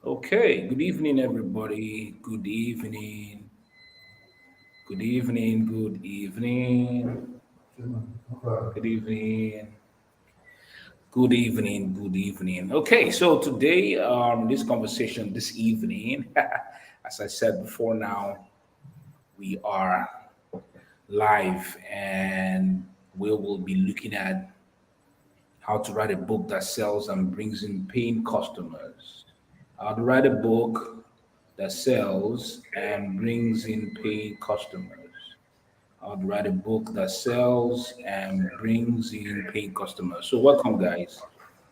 Okay, good evening, everybody. Good evening. Good evening. Good evening. Good evening. Good evening. Good evening. Okay, so today, this conversation this evening, as I said before, now we are live and we will be looking at how to write a book that sells and brings in paying customers. How to write a book that sells and brings in paying customers. How to write a book that sells and brings in paying customers. So, welcome, guys.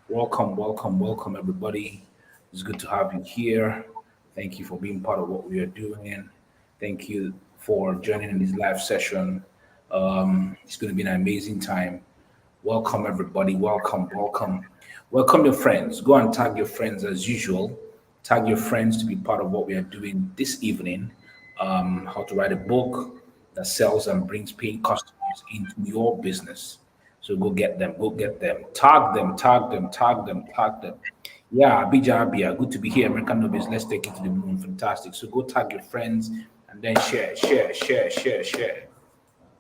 Welcome, welcome, welcome, everybody. It's good to have you here. Thank you for being part of what we are doing. Thank you for joining in this live session. It's going to be an amazing time. Welcome, everybody. Welcome, welcome. Welcome your friends. Go and tag your friends as usual. Tag your friends to be part of what we are doing this evening. How to write a book that sells and brings paying customers into your business. So go get them, go get them. Tag them, tag them, tag them, tag them. Yeah, Abija Abia, good to be here. American Nobles, let's take it to the moon. Fantastic. So go tag your friends and then share, share, share, share, share.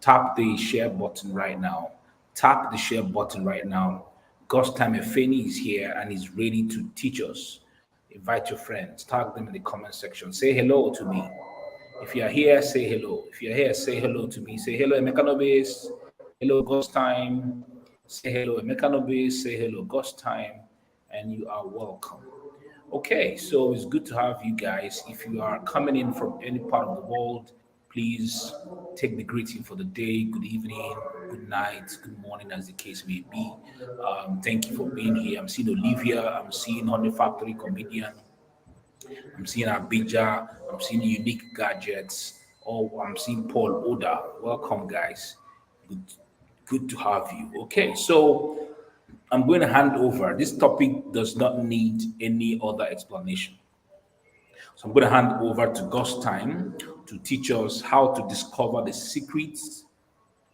Tap the share button right now. Tap the share button right now. Gostam Efeni is here and is ready to teach us. Invite your friends, tag them in the comment section. Say hello to me. If you are here, say hello. If you're here, say hello to me. Say hello, Emekanobis. Hello, Ghost Time. Say hello, Emekanobis. Say hello, Ghost Time. And you are welcome. Okay, so it's good to have you guys. If you are coming in from any part of the world, please take the greeting for the day, good evening, good night, good morning, as the case may be. Thank you for being here. I'm seeing Olivia, I'm seeing Honey Factory Comedian, I'm seeing Abija, I'm seeing Unique Gadgets, I'm seeing Paul Oda. Welcome, guys. Good, good to have you. Okay, so I'm going to hand over. This topic does not need any other explanation. So I'm going to hand over to God's time to teach us how to discover the secrets,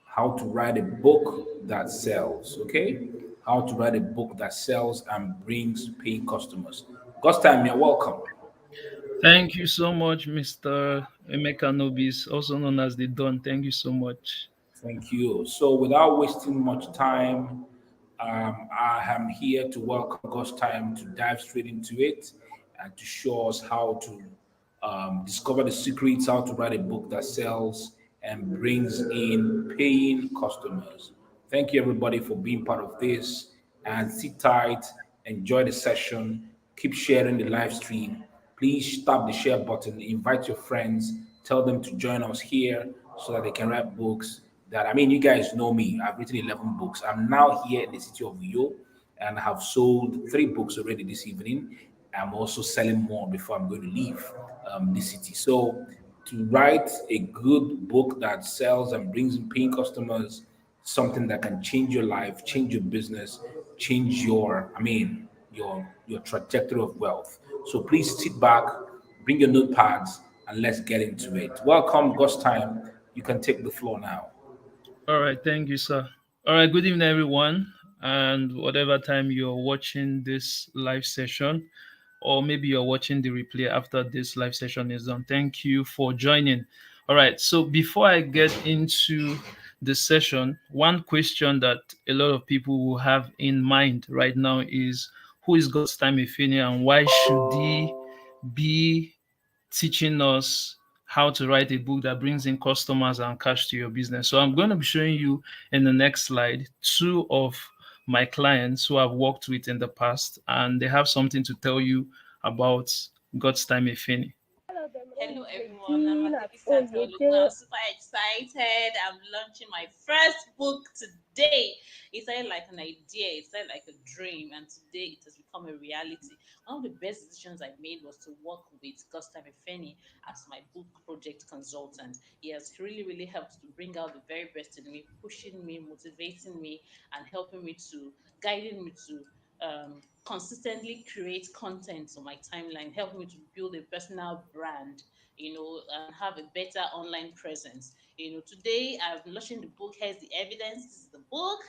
how to write a book that sells, okay? How to write a book that sells and brings paying customers. God's time, you're welcome. Thank you so much, Mr. Emeka Nobis, also known as the Don. Thank you so much. Thank you. So without wasting much time, I am here to welcome God's time to dive straight into it and to show us how to discover the secrets, how to write a book that sells and brings in paying customers. Thank you, everybody, for being part of this. And sit tight, enjoy the session, keep sharing the live stream. Please tap the share button, invite your friends, tell them to join us here so that they can write books. You guys know me. I've written 11 books. I'm now here in the city of Uyo and have sold 3 books already this evening. I'm also selling more before I'm going to leave the city. So, to write a good book that sells and brings in paying customers, something that can change your life, change your business, change your trajectory of wealth. So please sit back, bring your notepads, and let's get into it. Welcome, Ghost Time. You can take the floor now. All right, thank you, sir. All right, good evening, everyone. And whatever time you're watching this live session, or maybe you're watching the replay after this live session is done, thank you for joining. All right, so before I get into the session, one question that a lot of people will have in mind right now is who is God's time Efini and why should he be teaching us how to write a book that brings in customers and cash to your business. So I'm going to be showing you in the next slide 2 of my clients who I've worked with in the past, and they have something to tell you about God's time Efini. Hello everyone, I'm Adebisa Olugun. I'm super excited. I'm launching my first book today. It started like an idea, it started like a dream, and today it has become a reality. One of the best decisions I made was to work with Gustav Efeni as my book project consultant. He has really helped to bring out the very best in me, pushing me, motivating me, and helping me to guiding me to consistently create content on my timeline, helping me to build a personal brand, and have a better online presence. Today I'm launching the book. Here's the evidence. This is the book,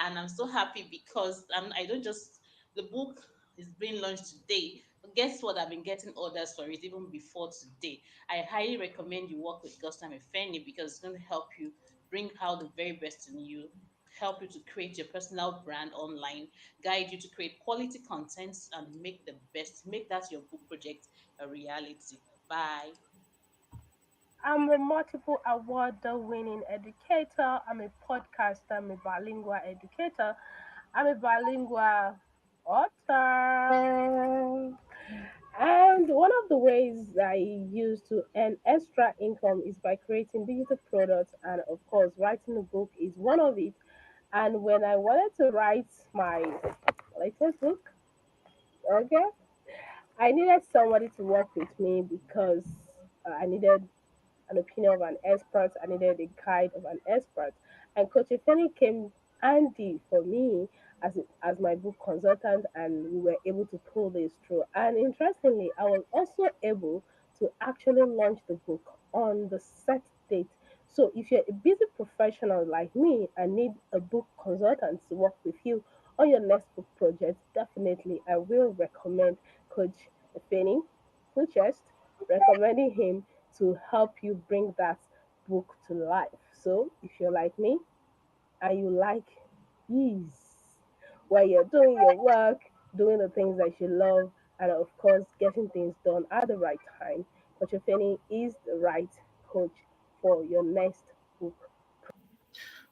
and I'm so happy because I don't just the book is being launched today. Guess what? I've been getting orders for it even before today. I highly recommend you work with Gustam Efeni because it's going to help you bring out the very best in you, help you to create your personal brand online, guide you to create quality content, and make the best, make that your book project a reality. Bye. I'm a multiple award winning educator. I'm a podcaster. I'm a bilingual educator. I'm a bilingual author. And one of the ways I use to earn extra income is by creating digital products. And of course, writing a book is one of it. And when I wanted to write my latest book, okay, I needed somebody to work with me because I needed an opinion of an expert. I needed a guide of an expert. And Coach Ifeni came handy for me as my book consultant, and we were able to pull this through. And interestingly, I was also able to actually launch the book on the set date. So if you're a busy professional like me and need a book consultant to work with you on your next book project, definitely I will recommend Coach Ifeni, Fuchest, recommending him to help you bring that book to life. So, if you're like me and you like ease, where you're doing your work, doing the things that you love, and of course, getting things done at the right time, Coach Ofeni is the right coach for your next book.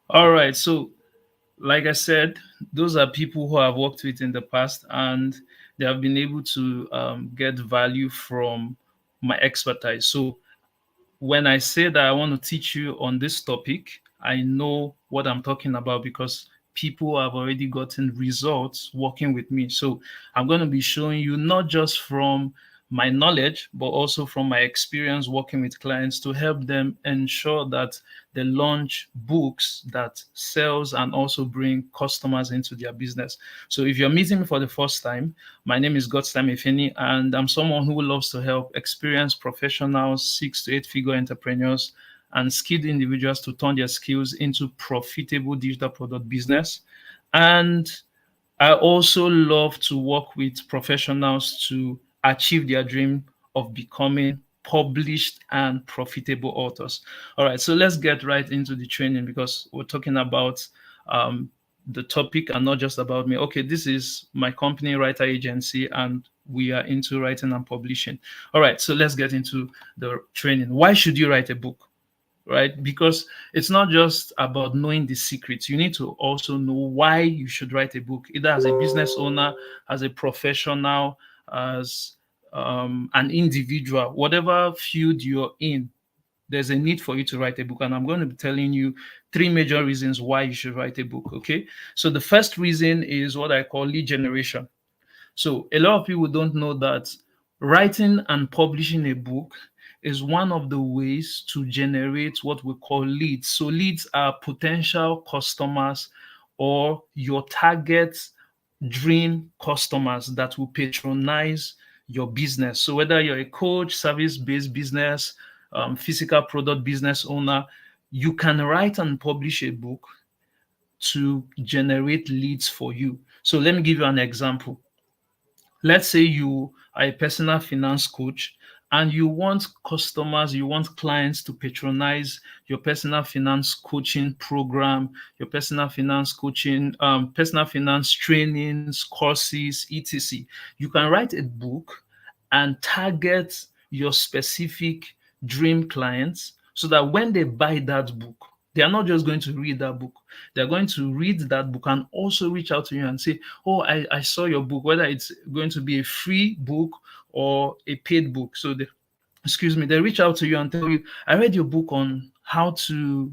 All right. So, like I said, those are people who I've worked with in the past, and they have been able to get value from my expertise. So, when I say that I want to teach you on this topic, I know what I'm talking about because people have already gotten results working with me. So I'm going to be showing you not just from my knowledge, but also from my experience working with clients to help them ensure that they launch books that sells and also bring customers into their business. So if you're meeting me for the first time, my name is Godstam Efeni, and I'm someone who loves to help experienced professionals, 6 to 8 figure entrepreneurs, and skilled individuals to turn their skills into profitable digital product business. And I also love to work with professionals to achieve their dream of becoming published and profitable authors. All right, so let's get right into the training because we're talking about um, the topic and not just about me. Okay, this is my company, Writer Agency, and we are into writing and publishing. All right, so let's get into the training. Why should you write a book? Right? Because it's not just about knowing the secrets. You need to also know why you should write a book, either as a business owner, as a professional, as an individual, whatever field you're in. There's a need for you to write a book, and I'm going to be telling you 3 major reasons why you should write a book. Okay, so the first reason is what I call lead generation. So a lot of people don't know that writing and publishing a book is one of the ways to generate what we call leads. So leads are potential customers or your target dream customers that will patronize your business. So whether you're a coach, service-based business, physical product business owner, you can write and publish a book to generate leads for you. So let me give you an example. Let's say you are a personal finance coach and you want customers, you want clients to patronize your personal finance coaching program, your personal finance coaching, personal finance trainings, courses, etc. You can write a book and target your specific dream clients so that when they buy that book, they are not just going to read that book. They're going to read that book and also reach out to you and say, oh, I saw your book, whether it's going to be a free book or a paid book. So they reach out to you and tell you, I read your book on how to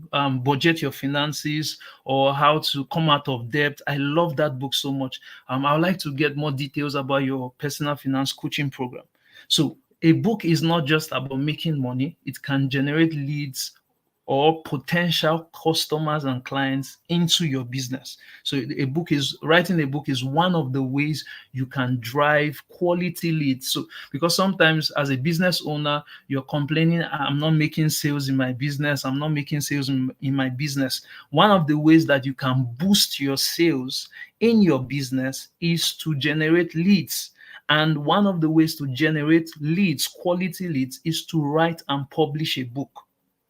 budget your finances or how to come out of debt. I love that book so much. I would like to get more details about your personal finance coaching program. So a book is not just about making money. It can generate leads or potential customers and clients into your business. So writing a book is one of the ways you can drive quality leads. So because sometimes as a business owner, you're complaining, I'm not making sales in my business, I'm not making sales in my business. One of the ways that you can boost your sales in your business is to generate leads. And one of the ways to generate leads, quality leads, is to write and publish a book,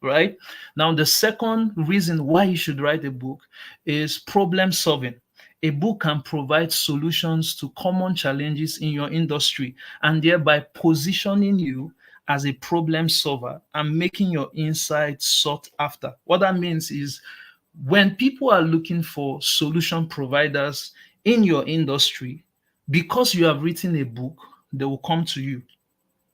right? Now, the second reason why you should write a book is problem solving. A book can provide solutions to common challenges in your industry and thereby positioning you as a problem solver and making your insights sought after. What that means is when people are looking for solution providers in your industry, because you have written a book, they will come to you.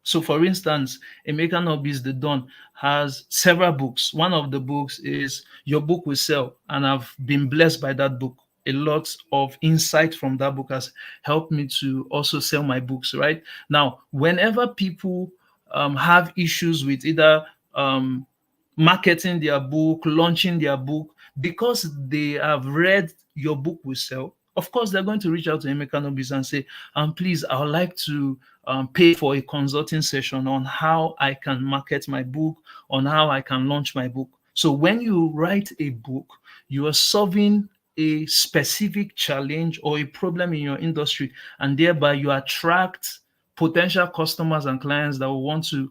So, for instance, Emeka Nobis the Don has several books. One of the books is Your Book Will Sell, and I've been blessed by that book. A lot of insight from that book has helped me to also sell my books, right? Now, whenever people have issues with either marketing their book, launching their book, because they have read Your Book Will Sell, of course, they're going to reach out to Emeka Nobis and say, please, I would like to pay for a consulting session on how I can market my book, on how I can launch my book. So when you write a book, you are solving a specific challenge or a problem in your industry, and thereby you attract potential customers and clients that will want to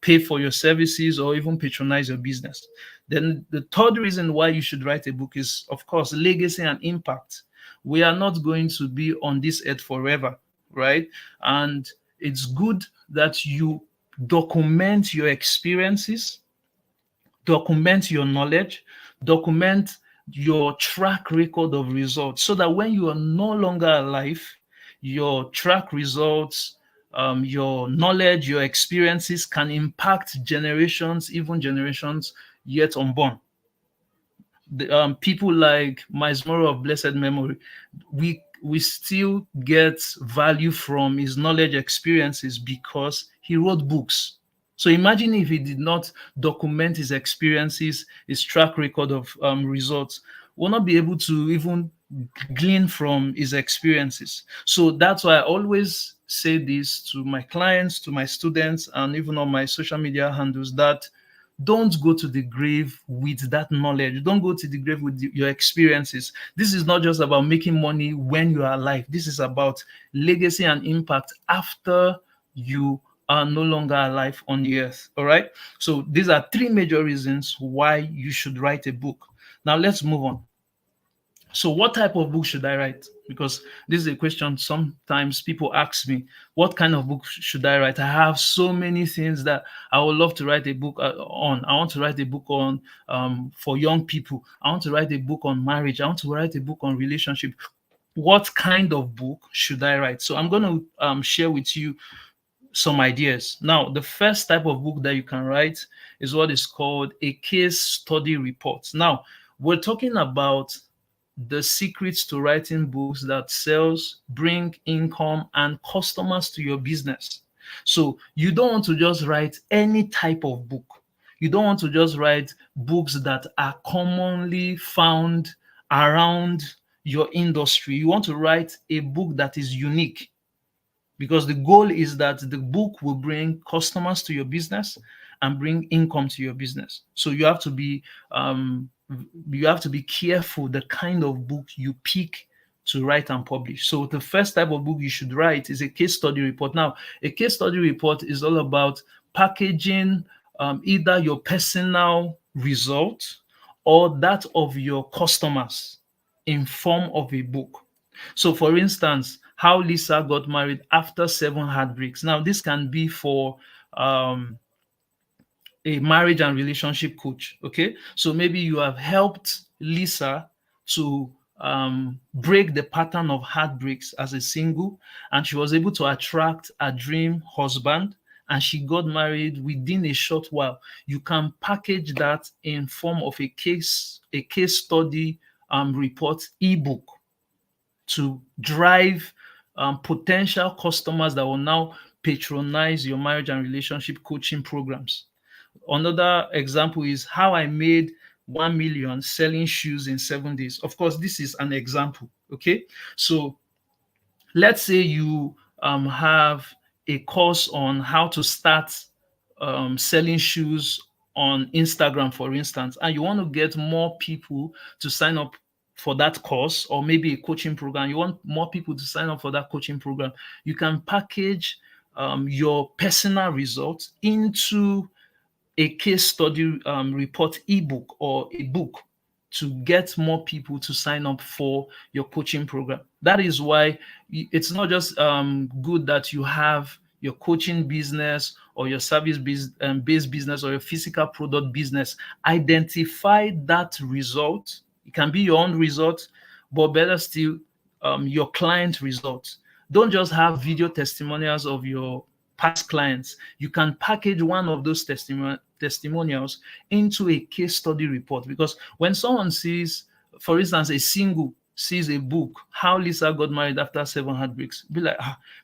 pay for your services or even patronize your business. Then the third reason why you should write a book is, of course, legacy and impact. We are not going to be on this earth forever, right? And it's good that you document your experiences, document your knowledge, document your track record of results, so that when you are no longer alive, your track results, your knowledge, your experiences can impact generations, even generations yet unborn. People like Miles Morrow of blessed memory, we still get value from his knowledge experiences because he wrote books. So imagine if he did not document his experiences, his track record of results, we'll not be able to even glean from his experiences. So that's why I always say this to my clients, to my students, and even on my social media handles, that don't go to the grave with that knowledge. Don't go to the grave with your experiences. This is not just about making money when you are alive. This is about legacy and impact after you are no longer alive on the earth. All right. So these are three major reasons why you should write a book. Now let's move on. So what type of book should I write? Because this is a question sometimes people ask me, what kind of book should I write? I have so many things that I would love to write a book on. I want to write a book on for young people. I want to write a book on marriage. I want to write a book on relationship. What kind of book should I write? So I'm going to share with you some ideas. Now, the first type of book that you can write is what is called a case study report. Now, we're talking about the secrets to writing books that sells, bring income and customers to your business. So you don't want to just write any type of book. You don't want to just write books that are commonly found around your industry. You want to write a book that is unique, because the goal is that the book will bring customers to your business and bring income to your business. So you have to be careful the kind of book you pick to write and publish. So the first type of book you should write is a case study report. Now, a case study report is all about packaging either your personal result or that of your customers in form of a book. So for instance, how Lisa got married after 7 heartbreaks. Now, this can be for a marriage and relationship coach. Okay, so maybe you have helped Lisa to break the pattern of heartbreaks as a single, and she was able to attract a dream husband, and she got married within a short while. You can package that in form of a case study report ebook to drive potential customers that will now patronize your marriage and relationship coaching programs. Another example is how I made 1 million selling shoes in 7 days. Of course, this is an example. Okay, so let's say you have a course on how to start selling shoes on Instagram, for instance, and you want to get more people to sign up for that course, or maybe a coaching program, you want more people to sign up for that coaching program, you can package your personal results into a case study report ebook or a book to get more people to sign up for your coaching program. That is why it's not just good that you have your coaching business or your based business or your physical product business. Identify that result. It can be your own result, but better still, your client results. Don't just have video testimonials of your past clients. You can package one of those testimonials into a case study report, because when someone sees, for instance, a single sees a book, How Lisa Got Married After 7 Heartbreaks, be like,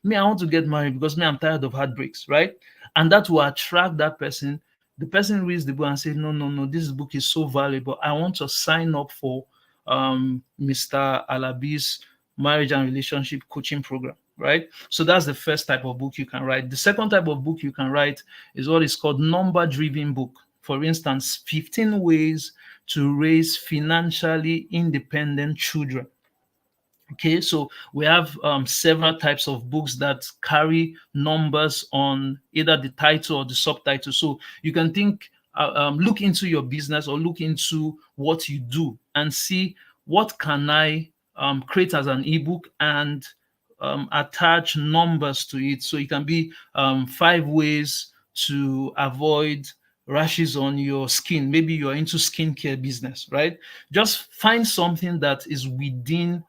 me, I want to get married because me, I'm tired of heartbreaks, right? And that will attract that person. The person reads the book and says, no, no, no, this book is so valuable. I want to sign up for Mr. Alabi's marriage and relationship coaching program, right? So that's the first type of book you can write. The second type of book you can write is what is called number-driven book. For instance, 15 ways to raise financially independent children. Okay, so we have several types of books that carry numbers on either the title or the subtitle. So you can look into your business or look into what you do and see, what can I create as an ebook and attach numbers to it. So it can be 5 ways to avoid rashes on your skin. Maybe you're into skincare business, right? Just find something that is within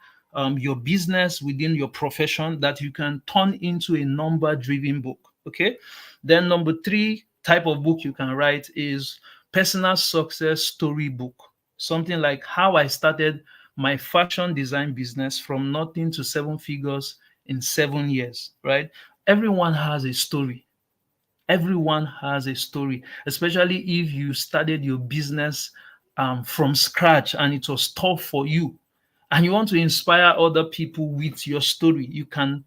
your business, within your profession, that you can turn into a number-driven book. Okay. Then number 3 type of book you can write is personal success story book. Something like how I started my fashion design business from nothing to 7 figures in 7 years, right? Everyone has a story. Everyone has a story, especially if you started your business from scratch and it was tough for you and you want to inspire other people with your story. You can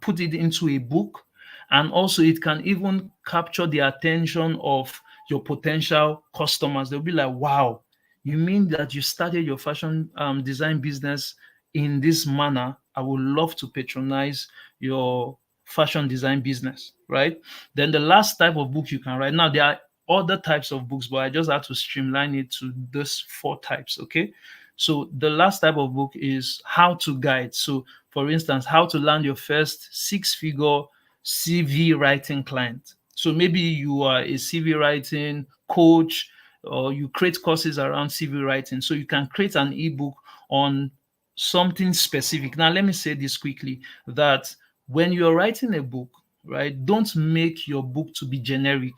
put it into a book, and also it can even capture the attention of your potential customers. They'll be like, wow, you mean that you started your fashion design business in this manner? I would love to patronize your fashion design business, right? Then the last type of book you can write. Now, there are other types of books, but I just had to streamline it to those 4 types, okay? So the last type of book is how to guide. So for instance, how to land your first 6-figure CV writing client. So maybe you are a CV writing coach, or you create courses around CV writing. So you can create an ebook on something specific. Now, let me say this quickly, that when you're writing a book, right, don't make your book to be generic.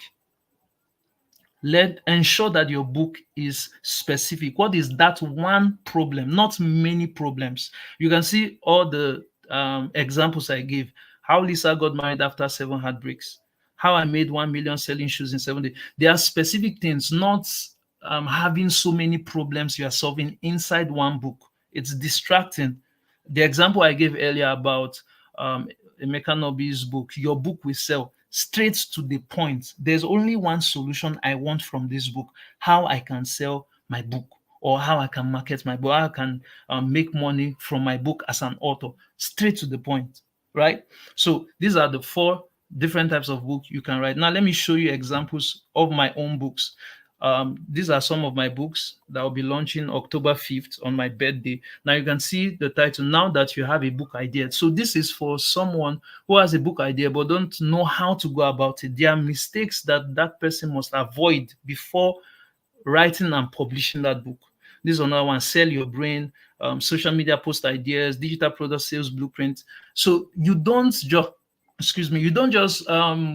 Ensure that your book is specific. What is that one problem, not many problems? You can see all the examples I gave. How Lisa got married after 7 heartbreaks. How I made 1 million selling shoes in 7 days. There are specific things, not having so many problems you are solving inside one book. It's distracting. The example I gave earlier about Emeka Nobi's book, your book will sell. Straight to the point. There's only one solution I want from this book: how I can sell my book, or how I can market my book, how I can make money from my book as an author. Straight to the point, right? So these are the 4 different types of books you can write. Now, let me show you examples of my own books. These are some of my books that will be launching October 5th on my birthday. Now you can see the title, Now That You Have a Book Idea. So this is for someone who has a book idea but don't know how to go about it. There are mistakes that that person must avoid before writing and publishing that book. This is another one: Sell Your Brain, social media post ideas, digital product sales blueprint. So you don't just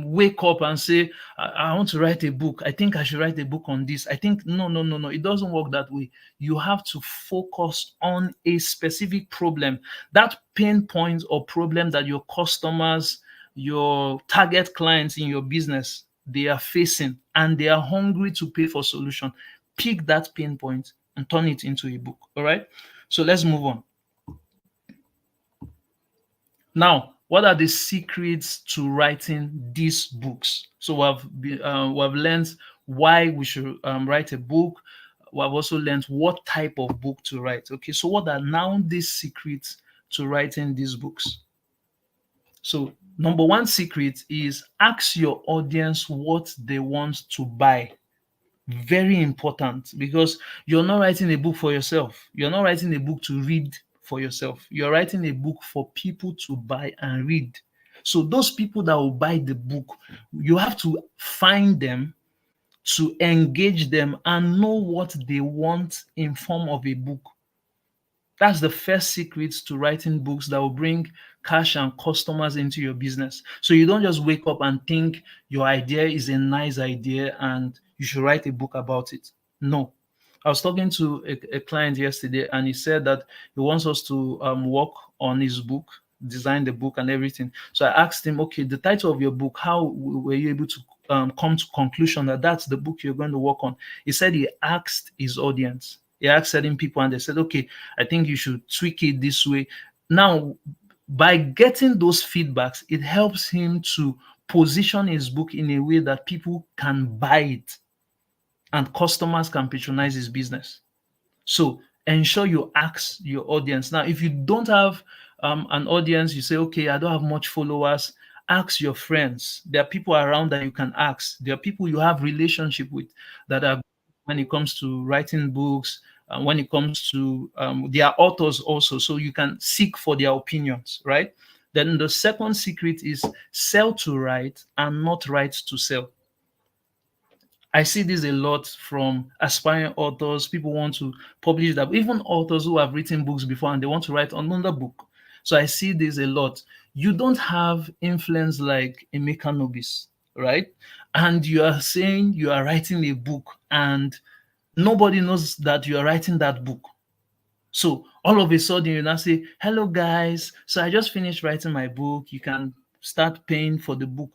wake up and say, I want to write a book. I think I should write a book on this. I think no. It doesn't work that way. You have to focus on a specific problem, that pain point or problem that your customers, your target clients in your business, they are facing, and they are hungry to pay for solution. Pick that pain point and turn it into a book. All right. So let's move on. Now, what are the secrets to writing these books? So we have learned why we should write a book. we have also learned what type of book to write. Okay, so what are now these secrets to writing these books? So number one secret is ask your audience what they want to buy. Very important, because you're not writing a book for yourself. You're not writing a book to read for yourself. You're writing a book for people to buy and read. So those people that will buy the book, you have to find them, to engage them and know what they want in form of a book. That's the first secret to writing books that will bring cash and customers into your business. So you don't just wake up and think your idea is a nice idea and you should write a book about it. No. I was talking to a client yesterday and he said that he wants us to work on his book, design the book and everything. So I asked him, okay, the title of your book, how were you able to come to conclusion that that's the book you're going to work on? He said he asked his audience. He asked certain people and they said, okay, I think you should tweak it this way. Now, by getting those feedbacks, it helps him to position his book in a way that people can buy it and customers can patronize his business. So ensure you ask your audience. Now, if you don't have an audience, you say, okay, I don't have much followers, ask your friends. There are people around that you can ask. There are people you have relationship with that are, when it comes to writing books, when it comes to they are authors also, so you can seek for their opinions, right? Then the second secret is sell to write and not write to sell. I see this a lot from aspiring authors. People want to publish that, even authors who have written books before and they want to write another book. So I see this a lot. You don't have influence like Emeka Nobis, right? And you are saying you are writing a book and nobody knows that you are writing that book. So all of a sudden you now say, hello guys, so I just finished writing my book. You can start paying for the book.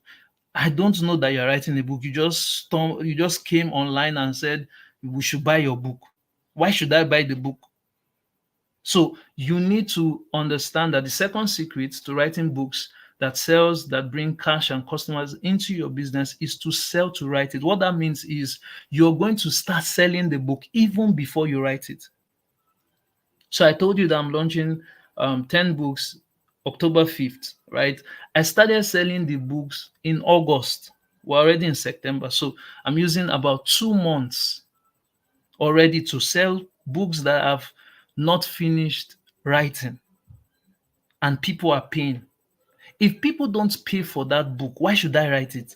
I don't know that you're writing a book. You just came online and said we should buy your book. Why should I buy the book? So you need to understand that the second secret to writing books that bring cash and customers into your business is to sell to write it. What that means is you're going to start selling the book even before you write it. So I told you that I'm launching 10 books October 5th, right? I started selling the books in August. We're already in September. So I'm using about 2 months already to sell books that I've not finished writing. And people are paying. If people don't pay for that book, why should I write it?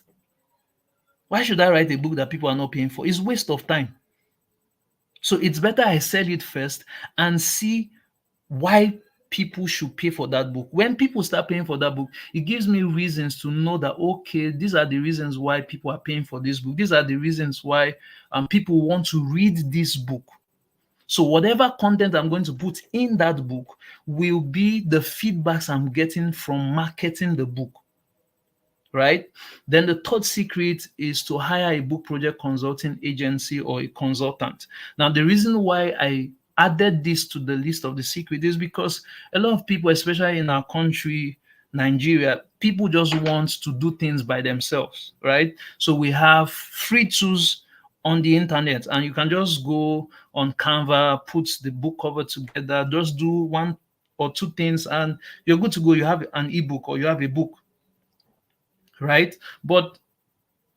Why should I write a book that people are not paying for? It's waste of time. So it's better I sell it first and see why people should pay for that book. When people start paying for that book, it gives me reasons to know that, okay, these are the reasons why people are paying for this book. These are the reasons why people want to read this book. So whatever content I'm going to put in that book will be the feedbacks I'm getting from marketing the book, right? Then the third secret is to hire a book project consulting agency or a consultant. Now, the reason why I added this to the list of the secret is because a lot of people, especially in our country, Nigeria, people just want to do things by themselves, right? So we have free tools on the internet and you can just go on Canva, put the book cover together, just do 1 or 2 things and you're good to go. You have an ebook or you have a book, right? But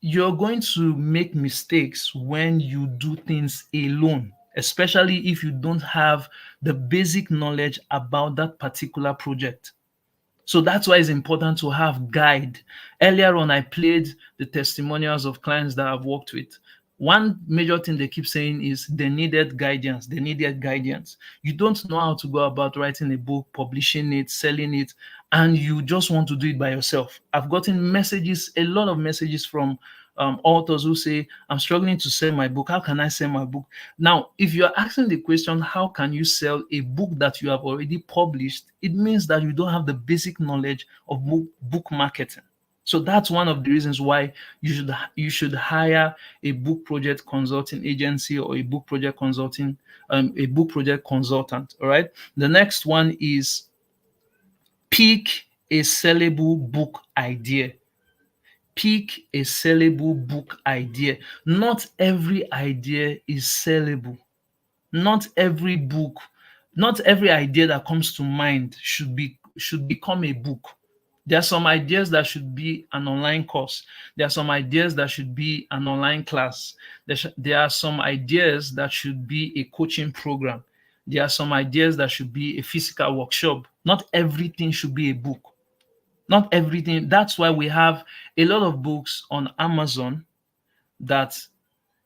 you're going to make mistakes when you do things alone, especially if you don't have the basic knowledge about that particular project. So that's why it's important to have guide. Earlier on, I played the testimonials of clients that I've worked with. One major thing they keep saying is they needed guidance. They needed guidance. You don't know how to go about writing a book, publishing it, selling it, and you just want to do it by yourself. I've gotten messages, a lot of messages from authors who say, I'm struggling to sell my book. How can I sell my book? Now, if you're asking the question, how can you sell a book that you have already published? It means that you don't have the basic knowledge of book marketing. So that's one of the reasons why you should hire a book project consulting agency or a book project consultant. All right. The next one is pick a sellable book idea. Pick a sellable book idea. Not every idea is sellable. Not every book, not every idea that comes to mind should become a book. There are some ideas that should be an online course. There are some ideas that should be an online class. There are some ideas that should be a coaching program. There are some ideas that should be a physical workshop. Not everything should be a book. Not everything. That's why we have a lot of books on Amazon that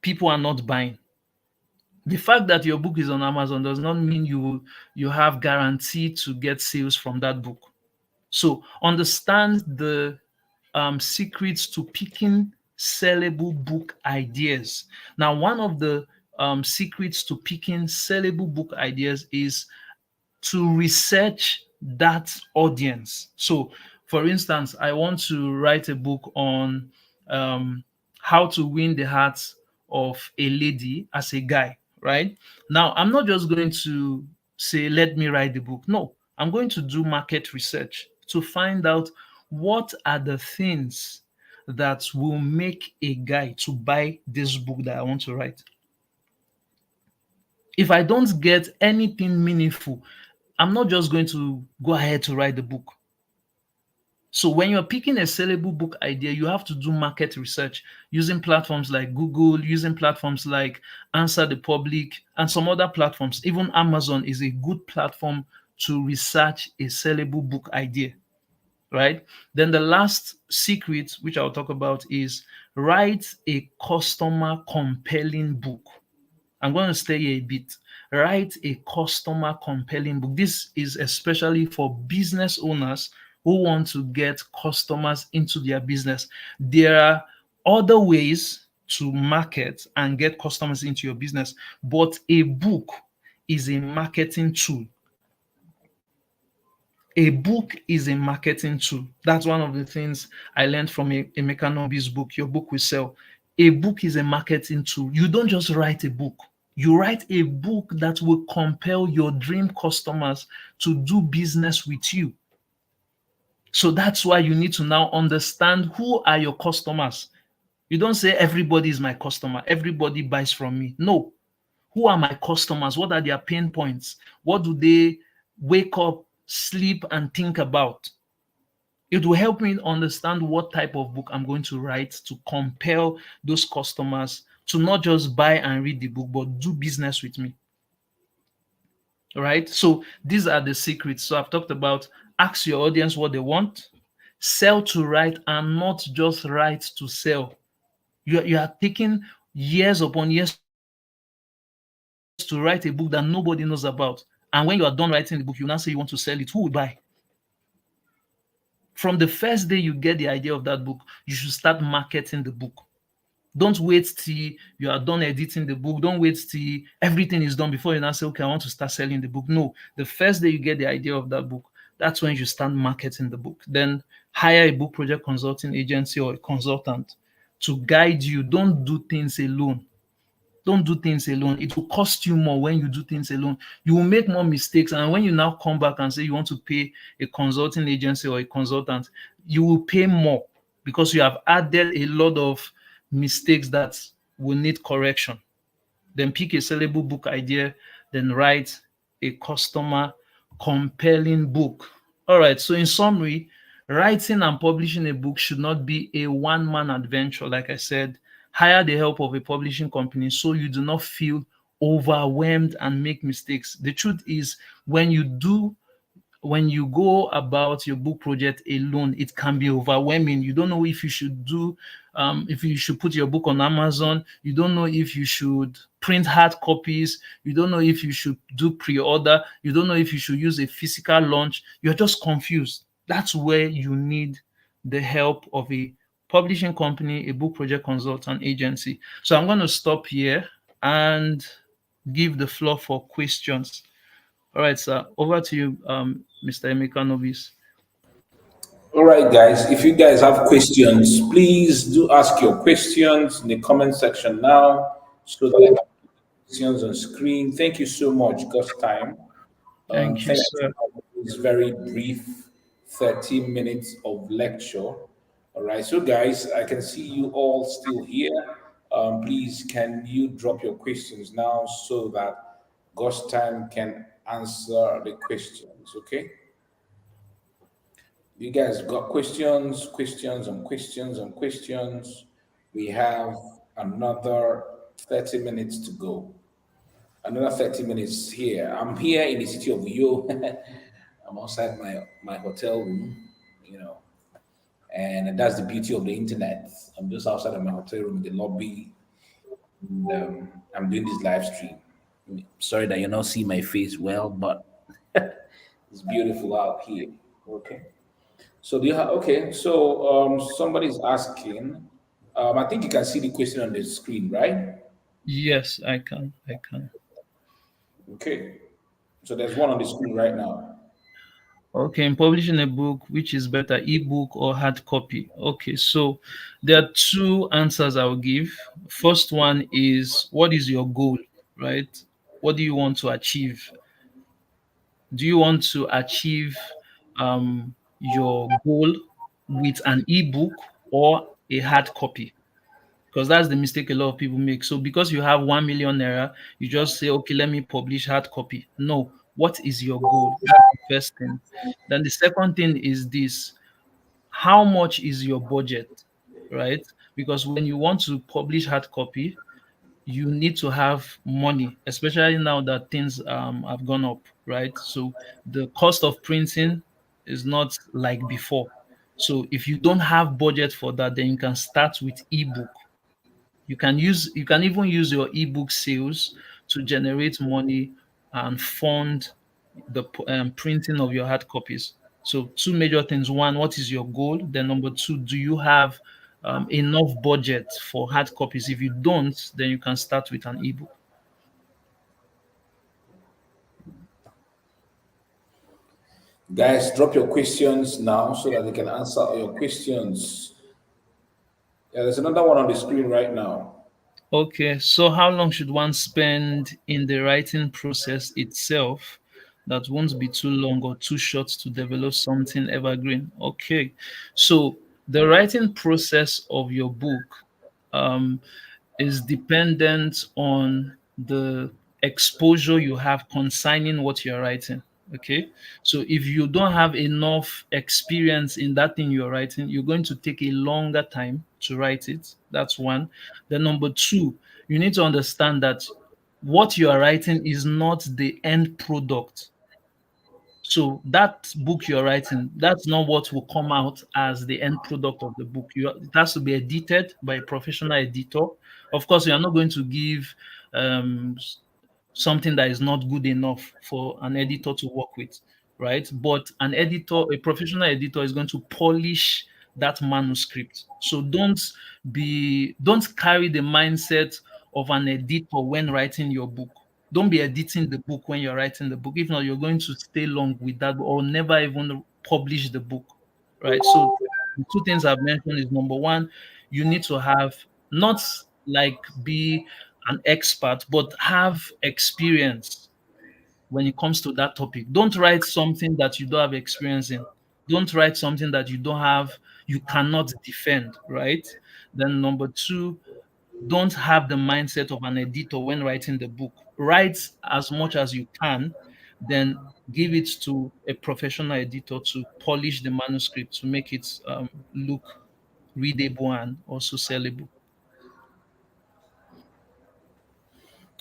people are not buying. The fact that your book is on Amazon does not mean you have guarantee to get sales from that book. So understand the secrets to picking sellable book ideas. Now, one of the secrets to picking sellable book ideas is to research that audience. So, for instance, I want to write a book on how to win the hearts of a lady as a guy, right? Now, I'm not just going to say, let me write the book. No, I'm going to do market research to find out what are the things that will make a guy to buy this book that I want to write. If I don't get anything meaningful, I'm not just going to go ahead to write the book. So when you're picking a sellable book idea, you have to do market research using platforms like Google, using platforms like Answer the Public, and some other platforms. Even Amazon is a good platform to research a sellable book idea, right? Then the last secret, which I'll talk about, is write a customer compelling book. I'm going to stay here a bit. Write a customer compelling book. This is especially for business owners who want to get customers into their business. There are other ways to market and get customers into your business, but a book is a marketing tool. A book is a marketing tool. That's one of the things I learned from Emeka Nobi's book, Your Book Will Sell. A book is a marketing tool. You don't just write a book. You write a book that will compel your dream customers to do business with you. So that's why you need to now understand who are your customers. You don't say everybody is my customer, everybody buys from me. No. Who are my customers? What are their pain points? What do they wake up, sleep, and think about? It will help me understand what type of book I'm going to write to compel those customers to not just buy and read the book, but do business with me. All right. So these are the secrets. So I've talked about ask your audience what they want, sell to write, and not just write to sell. You are taking years upon years to write a book that nobody knows about. And when you are done writing the book, you now say you want to sell it. Who will buy? From the first day you get the idea of that book, you should start marketing the book. Don't wait till you are done editing the book. Don't wait till everything is done before you now say, okay, I want to start selling the book. No, the first day you get the idea of that book, that's when you start marketing the book. Then hire a book project consulting agency or a consultant to guide you. Don't do things alone. Don't do things alone. It will cost you more when you do things alone. You will make more mistakes. And when you now come back and say you want to pay a consulting agency or a consultant, you will pay more because you have added a lot of mistakes that will need correction. Then pick a sellable book idea, then write a customer compelling book. All right. So in summary, writing and publishing a book should not be a one-man adventure. Like I said, hire the help of a publishing company so you do not feel overwhelmed and make mistakes. The truth is, when you go about your book project alone, it can be overwhelming. You don't know if you should if you should put your book on Amazon. You don't know if you should print hard copies. You don't know if you should do pre-order. You don't know if you should use a physical launch. You're just confused. That's where you need the help of a publishing company, a book project consultant agency. So I'm going to stop here and give the floor for questions. All right, sir. Over to you, Mr. Emeka Novis. All right, guys. If you guys have questions, please do ask your questions in the comment section now so that I have questions on screen. Thank you so much, Gus Time. Thank you, Thank you sir. for this very brief 30 minutes of lecture. All right, so guys, I can see you all still here. Please, can you drop your questions now so that Ghost time can answer the questions. Okay, you guys got questions, questions, and questions, and questions. We have another 30 minutes to go. Another 30 minutes here. I'm here in the city of Uyo. I'm outside my hotel room, you know, and that's the beauty of the internet. I'm just outside of my hotel room in the lobby, and I'm doing this live stream. Sorry that you're not seeing my face well, but it's beautiful out here. Okay. So do you have okay? So somebody's asking. I think you can see the question on the screen, right? Yes, I can. I can. Okay. So there's one on the screen right now. Okay, in publishing a book, which is better, ebook or hard copy? Okay, so there are two answers I'll give. First one is, what is your goal, right? What do you want to achieve? Do you want to achieve your goal with an ebook or a hard copy? Because that's the mistake a lot of people make. So because you have 1 million naira, you just say, okay, let me publish hard copy. No, what is your goal? That's the first thing. Then the second thing is this: how much is your budget, right? Because when you want to publish hard copy, you need to have money, especially now that things have gone up, right? So the cost of printing is not like before. So if you don't have budget for that, then you can start with ebook. You can even use your ebook sales to generate money and fund the printing of your hard copies. So two major things: one, what is your goal? Then number two, do you have enough budget for hard copies? If you don't, then you can start with an ebook. Guys, drop your questions now so that they can answer all your questions. Yeah, there's another one on the screen right now. Okay, so how long should one spend in the writing process itself that won't be too long or too short to develop something evergreen? Okay, so the writing process of your book um, is dependent on the exposure you have concerning what you're writing. Okay, so if you don't have enough experience in that thing you're writing, you're going to take a longer time to write it. That's one. Then, number two, you need to understand that what you are writing is not the end product. So that book you're writing, that's not what will come out as the end product of the book. It has to be edited by a professional editor. Of course, you are not going to give um, something that is not good enough for an editor to work with, right? But an editor, a professional editor, is going to polish that manuscript. So don't carry the mindset of an editor when writing your book. Don't be editing the book when you're writing the book. If not, you're going to stay long with that or never even publish the book, right? So the two things I've mentioned is, number one, you need to have, not like be an expert, but have experience when it comes to that topic. Don't write something that you don't have experience in. Don't write something that you cannot defend, right? Then number two, don't have the mindset of an editor when writing the book. Write as much as you can, then give it to a professional editor to polish the manuscript to make it look readable and also sellable.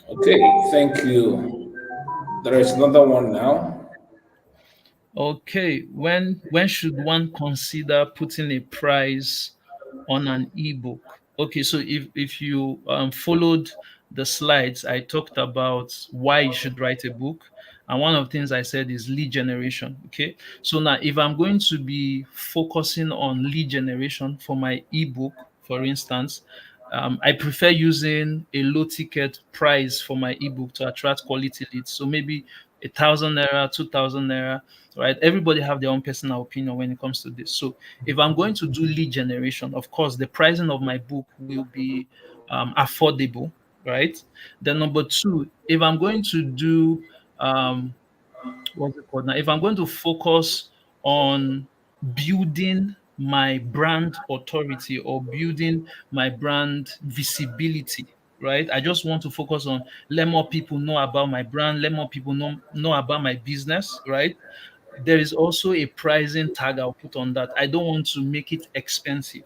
Okay, thank you. There is another one now. Okay, when should one consider putting a price on an ebook? Okay, so if you followed the slides, I talked about why you should write a book, and one of the things I said is lead generation. Okay, so now if I'm going to be focusing on lead generation for my ebook, for instance, I prefer using a low ticket price for my ebook to attract quality leads. So maybe 1,000 naira, 2,000 naira, right? Everybody have their own personal opinion when it comes to this. So if I'm going to do lead generation, of course, the pricing of my book will be affordable, right? Then number two, if I'm going to do what's it called now? If I'm going to focus on building my brand authority or building my brand visibility, right? I just want to focus on let more people know about my brand, let more people know about my business, right? There is also a pricing tag I'll put on that. I don't want to make it expensive,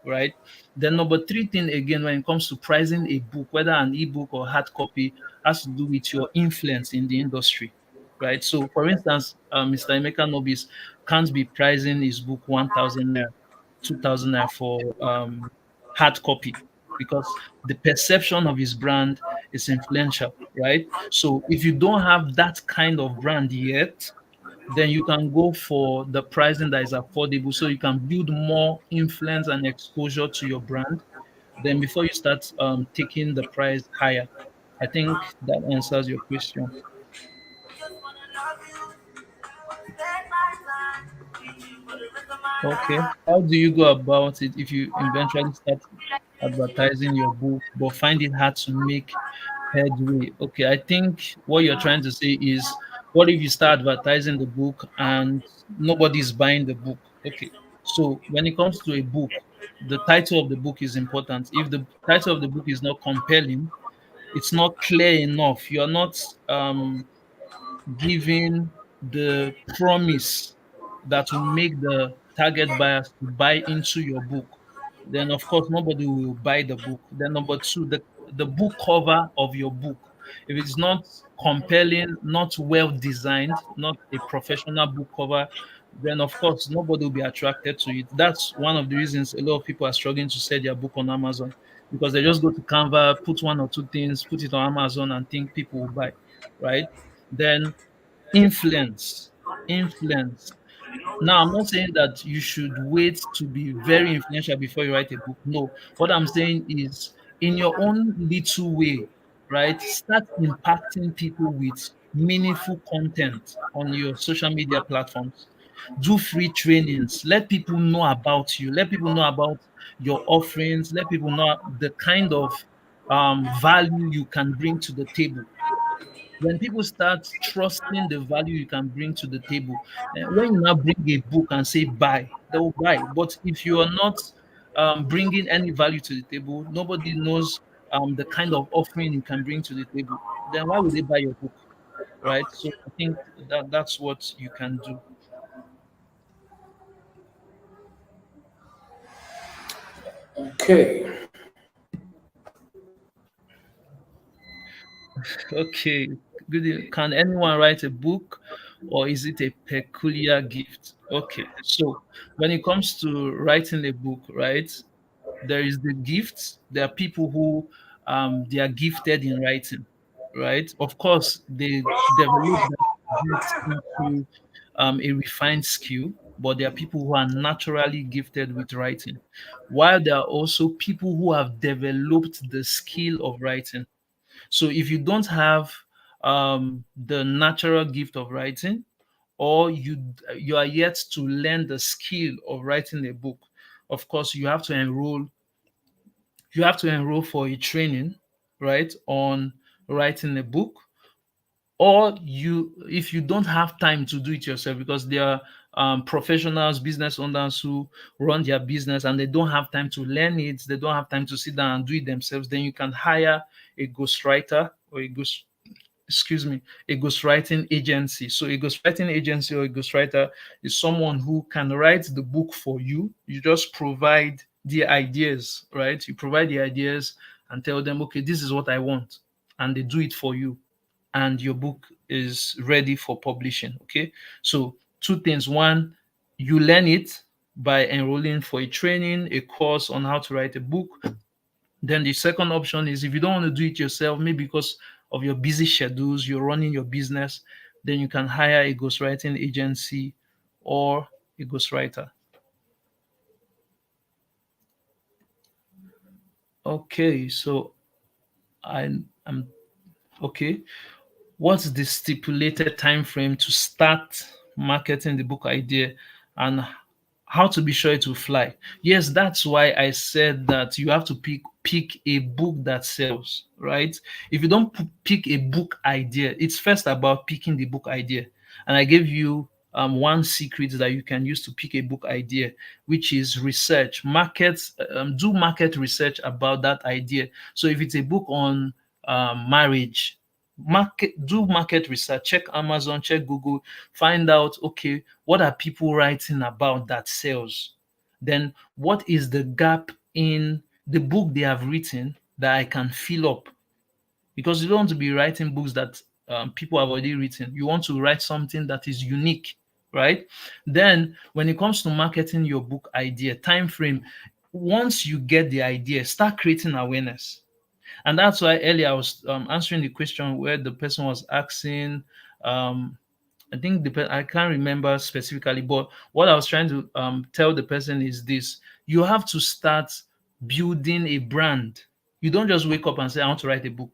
right? Then number three thing again, when it comes to pricing a book, whether an ebook or hard copy, has to do with your influence in the industry, right? So, for instance, Mr. Emeka Nobis can't be pricing his book 1,000 naira, 2,000 naira for hard copy because the perception of his brand is influential, right? So, if you don't have that kind of brand yet, then you can go for the pricing that is affordable so you can build more influence and exposure to your brand. Then before you start taking the price higher. I think that answers your question. Okay. How do you go about it if you eventually start advertising your book but find it hard to make headway? Okay, I think what you're trying to say is what if you start advertising the book and nobody's buying the book? Okay. So when it comes to a book, the title of the book is important. If the title of the book is not compelling, it's not clear enough, you're not giving the promise that will make the target buyers to buy into your book, then of course nobody will buy the book. Then number two, the book cover of your book, if it's not compelling, not well designed, not a professional book cover, then of course nobody will be attracted to it. That's one of the reasons a lot of people are struggling to sell their book on Amazon, because they just go to Canva, put one or two things, put it on Amazon and think people will buy, right? Then influence. Influence. Now, I'm not saying that you should wait to be very influential before you write a book. No. What I'm saying is, in your own little way, right? Start impacting people with meaningful content on your social media platforms. Do free trainings. Let people know about you. Let people know about your offerings. Let people know the kind of value you can bring to the table. When people start trusting the value you can bring to the table, when you now bring a book and say buy, they will buy. But if you are not bringing any value to the table, nobody knows the kind of offering you can bring to the table, then why would they buy your book, right? So I think that that's what you can do. Okay. Okay, good. Can anyone write a book, or is it a peculiar gift? Okay, so when it comes to writing a book, right, there is the gifts. There are people who they are gifted in writing, right? Of course, they develop that gift into a refined skill, but there are people who are naturally gifted with writing, while there are also people who have developed the skill of writing. So if you don't have the natural gift of writing, or you are yet to learn the skill of writing a book, of course you have to enroll for a training, right, on writing a book. Or you, if you don't have time to do it yourself, because there are professionals, business owners who run their business and they don't have time to learn it, they don't have time to sit down and do it themselves, then you can hire a ghostwriter or a ghostwriting agency. So a ghostwriting agency or a ghostwriter is someone who can write the book for you. You just provide the ideas, right? You provide the ideas and tell them, okay, this is what I want. And they do it for you. And your book is ready for publishing. Okay. So two things. One, you learn it by enrolling for a training, a course on how to write a book. Then the second option is, if you don't want to do it yourself, maybe because of your busy schedules, you're running your business, then you can hire a ghostwriting agency or a ghostwriter. Okay, so I'm okay. What's the stipulated time frame to start marketing the book idea, and how to be sure it will fly? Yes, that's why I said that you have to pick a book that sells, right? If you don't pick a book idea, it's first about picking the book idea. And I gave you one secret that you can use to pick a book idea, which is research. Do market research about that idea. So if it's a book on marriage, do market research. Check Amazon, check Google, find out, okay, what are people writing about that sells? Then what is the gap in the book they have written that I can fill up? Because you don't want to be writing books that people have already written. You want to write something that is unique, right? Then when it comes to marketing your book idea, time frame, once you get the idea, start creating awareness. And that's why earlier I was answering the question where the person was asking, I think I can't remember specifically, but what I was trying to tell the person is this: you have to start building a brand. You don't just wake up and say, I want to write a book.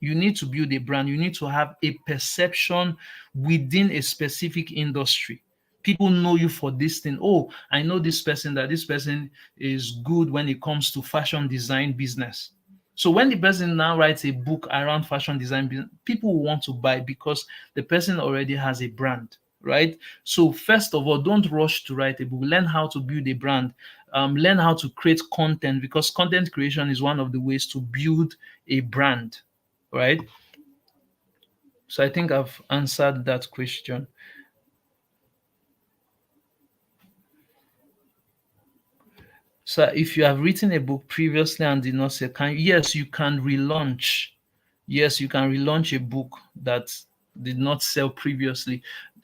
You need to build a brand. You need to have a perception within a specific industry. People know you for this thing. Oh, I know this person, that this person is good when it comes to fashion design business. So when the person now writes a book around fashion design business, people will want to buy because the person already has a brand, right? So first of all, don't rush to write a book. Learn how to build a brand. Learn how to create content, because content creation is one of the ways to build a brand, right? So I think I've answered that question. So if you have written a book previously and did not sell, yes, you can relaunch. Yes, you can relaunch a book that did not sell previously.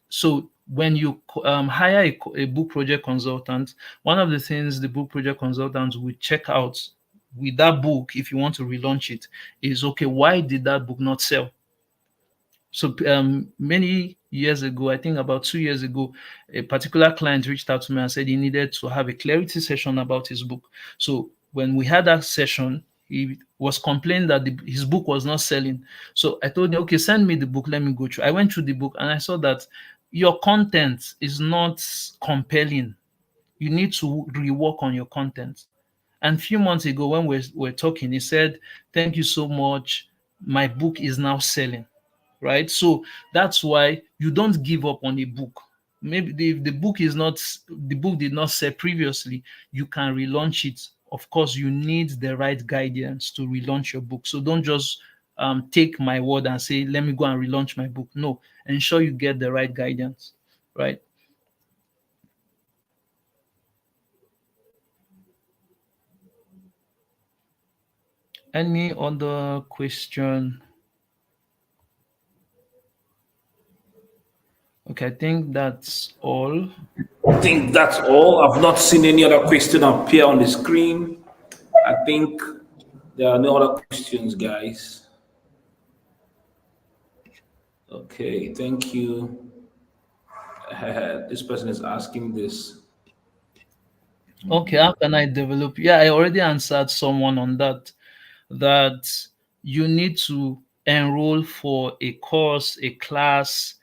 So when you hire a book project consultant, one of the things the book project consultant will check out with that book, if you want to relaunch it, is, okay, why did that book not sell? So many years ago, I think about 2 years ago, a particular client reached out to me and said he needed to have a clarity session about his book. So when we had that session, he was complaining that his book was not selling. So I told him, okay, send me the book, let me go through. I went through the book and I saw that your content is not compelling. You need to rework on your content. And a few months ago, when we're talking, he said, thank you so much. My book is now selling. Right? So that's why you don't give up on a book. Maybe the book did not sell previously, you can relaunch it. Of course, you need the right guidance to relaunch your book. So don't just take my word and say, let me go and relaunch my book. No, ensure you get the right guidance, right? Any other question? Okay, I think that's all. I think that's all. I've not seen any other question appear on the screen. I think there are no other questions, guys. Okay, thank you. This person is asking this. Okay, how can I develop? Yeah, I already answered someone on that. That you need to enroll for a course, a class,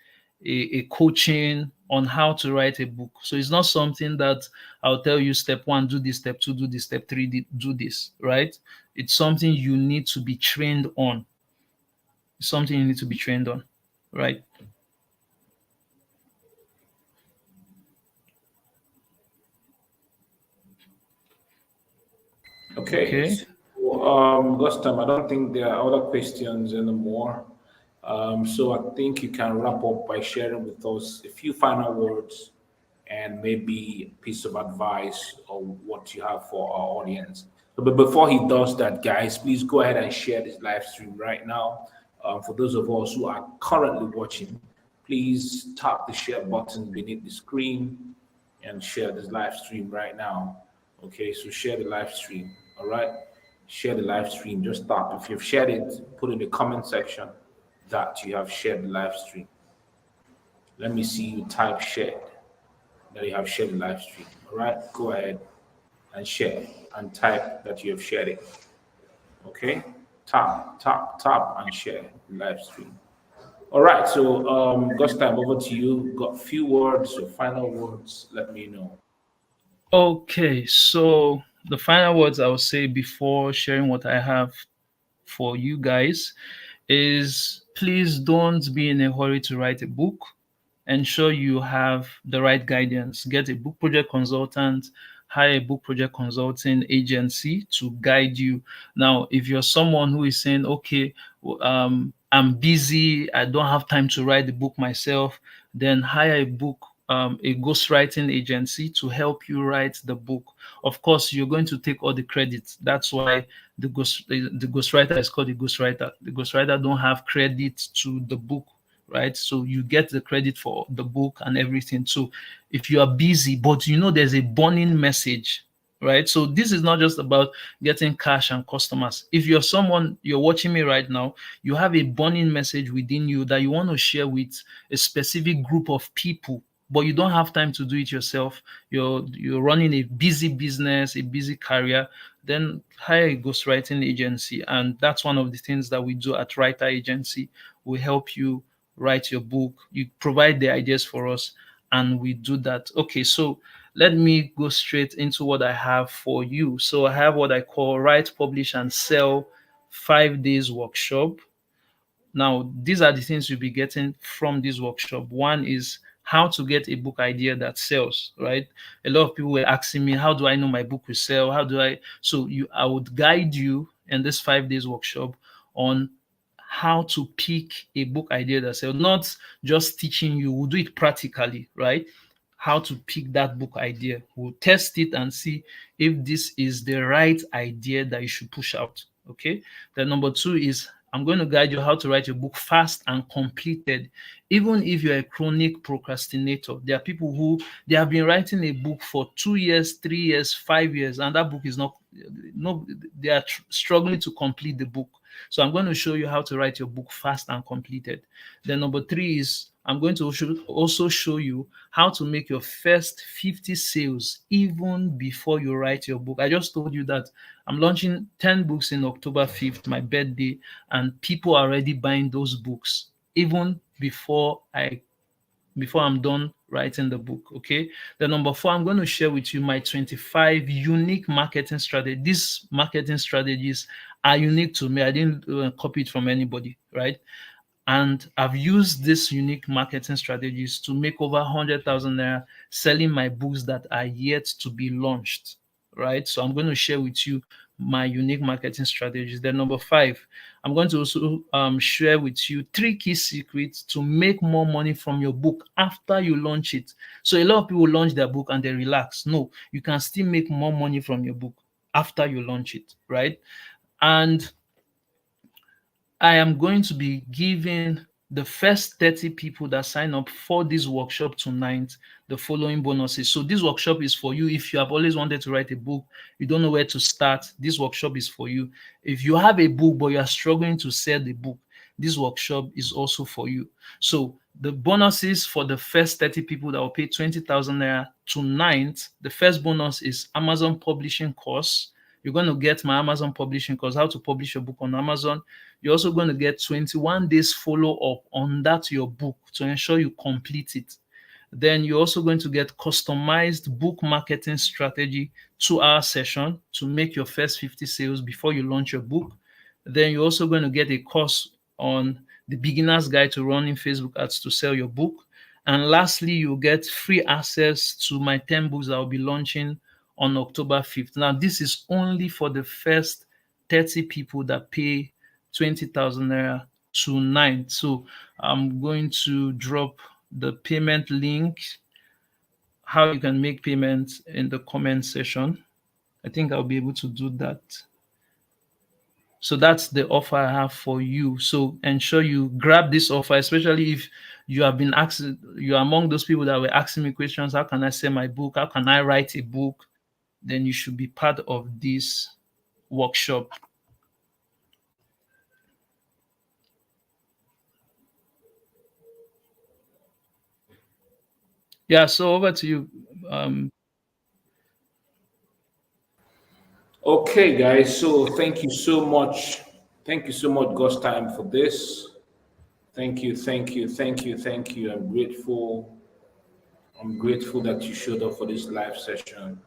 a coaching on how to write a book. So it's not something that I'll tell you step one, do this, step two, do this, step three, do this, right? It's something you need to be trained on. It's something you need to be trained on, right? Okay. So, last time, I don't think there are other questions anymore. So I think you can wrap up by sharing with us a few final words and maybe a piece of advice or what you have for our audience. But before he does that, guys, please go ahead and share this live stream right now. For those of us who are currently watching, please tap the share button beneath the screen and share this live stream right now. Okay, so share the live stream. All right, share the live stream. Just tap. If you've shared it, put in the comment section that you have shared the live stream. Let me see you type shared, that you have shared the live stream. All right, go ahead and share and type that you have shared it. Okay, tap and share the live stream. All right, so Gus, time over to you. Got a few words or final words? Let me know. Okay, so the final words I will say before sharing what I have for you guys is, please don't be in a hurry to write a book. ensure you have the right guidance. Get a book project consultant, hire a book project consulting agency to guide you. Now, if you're someone who is saying, okay, I'm busy, I don't have time to write the book myself, then hire a ghostwriting agency to help you write the book. Of course, you're going to take all the credit. That's why the ghostwriter is called a ghostwriter. The ghostwriter don't have credit to the book, right? So you get the credit for the book and everything. So if you are busy, but you know there's a burning message, right? So this is not just about getting cash and customers. If you're watching me right now, you have a burning message within you that you want to share with a specific group of people, but you don't have time to do it yourself. You're running a busy business, a busy career, then hire a ghostwriting agency. And that's one of the things that we do at Writer Agency. We help you write your book. You provide the ideas for us, and we do that. Okay, so let me go straight into what I have for you. So I have what I call Write, Publish, and Sell 5 days workshop. Now, these are the things you'll be getting from this workshop. One is how to get a book idea that sells, right? A lot of people were asking me, how do I know my book will sell? How do I? So I would guide you in this 5 days workshop on how to pick a book idea that sells, not just teaching you, we'll do it practically, right? How to pick that book idea. We'll test it and see if this is the right idea that you should push out. Okay. Then number 2 is I'm going to guide you how to write your book fast and completed. Even if you're a chronic procrastinator, there are people who they have been writing a book for 2 years, 3 years, 5 years, and that book is not, no, they are struggling to complete the book. So I'm going to show you how to write your book fast and completed. Then number 3 is I'm going to also show you how to make your first 50 sales even before you write your book. I just told you that I'm launching 10 books in October 5th, my birthday, and people are already buying those books even before I'm done writing the book. Okay. Then number 4, I'm going to share with you my 25 unique marketing strategies. These marketing strategies are unique to me. I didn't copy it from anybody, right? And I've used these unique marketing strategies to make over 100,000 naira selling my books that are yet to be launched, right? So I'm going to share with you my unique marketing strategies. Then number 5, I'm going to also share with you 3 key secrets to make more money from your book after you launch it. So a lot of people launch their book and they relax. No, you can still make more money from your book after you launch it, right? And I am going to be giving the first 30 people that sign up for this workshop tonight the following bonuses. So this workshop is for you. If you have always wanted to write a book, you don't know where to start, this workshop is for you. If you have a book but you are struggling to sell the book, this workshop is also for you. So the bonuses for the first 30 people that will pay 20,000 naira tonight, the first bonus is Amazon publishing course. You're going to get my Amazon publishing course, how to publish your book on Amazon. You're also going to get 21 days follow-up on that your book to ensure you complete it. Then you're also going to get customized book marketing strategy 2-hour session to make your first 50 sales before you launch your book. Then you're also going to get a course on the beginner's guide to running Facebook ads to sell your book. And lastly, you'll get free access to my 10 books that I'll be launching on October 5th. Now, this is only for the first 30 people that pay 20,000 naira tonight. So I'm going to drop the payment link, how you can make payments, in the comment section. I think I'll be able to do that. So that's the offer I have for you. So ensure you grab this offer, especially if you have been asking, you're among those people that were asking me questions. How can I sell my book? How can I write a book? Then you should be part of this workshop. Yeah, so over to you. Okay, guys. So thank you so much. Thank you so much, Ghost Time, for this. Thank you, thank you, thank you, thank you. I'm grateful. I'm grateful that you showed up for this live session.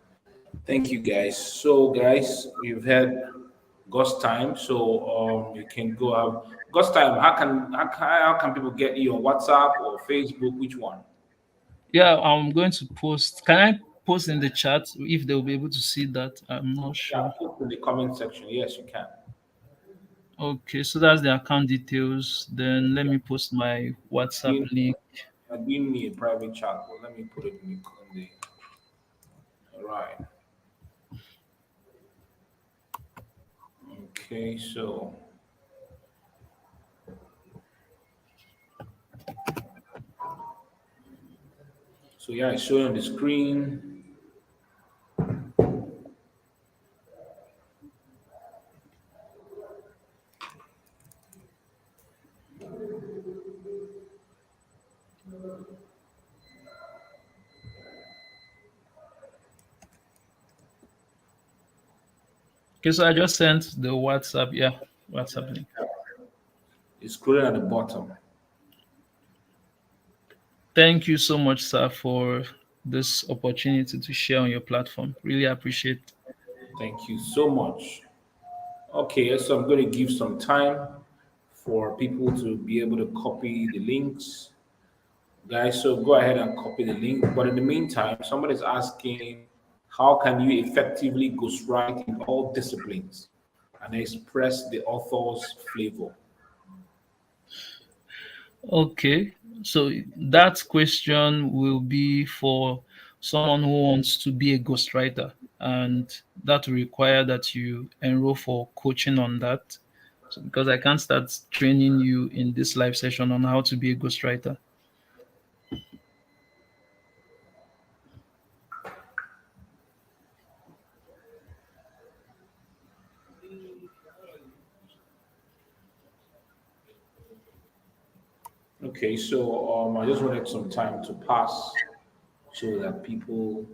Thank you, guys. So, guys, we've had Ghost Time. So you can go out. Ghost Time. How can people get you on WhatsApp or Facebook? Which one? Yeah, I'm going to post. Can I post in the chat if they'll be able to see that? I'm not Yeah, sure. put in the comment section. Yes, you can. Okay, so that's the account details. Then let me post my WhatsApp Give, link. give me a private chat, but let me put it in the right. Okay, so yeah, it's showing on the screen. Okay, so I just sent the WhatsApp. Yeah, WhatsApp link. It's scrolling at the bottom. Thank you so much, sir, for this opportunity to share on your platform. Really appreciate. Thank you so much. Okay, so I'm going to give some time for people to be able to copy the links. Guys, so go ahead and copy the link. But in the meantime, somebody's asking, how can you effectively ghostwrite in all disciplines and express the author's flavor? Okay, so that question will be for someone who wants to be a ghostwriter, and that will require that you enroll for coaching on that. So, because I can't start training you in this live session on how to be a ghostwriter. Okay, so I just wanted some time to pass so that people.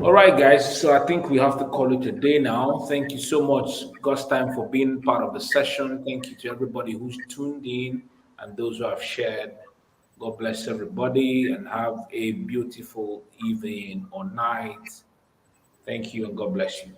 All right, guys. So I think we have to call it a day now. Thank you so much, God's time, for being part of the session. Thank you to everybody who's tuned in and those who have shared. God bless everybody and have a beautiful evening or night. Thank you and God bless you.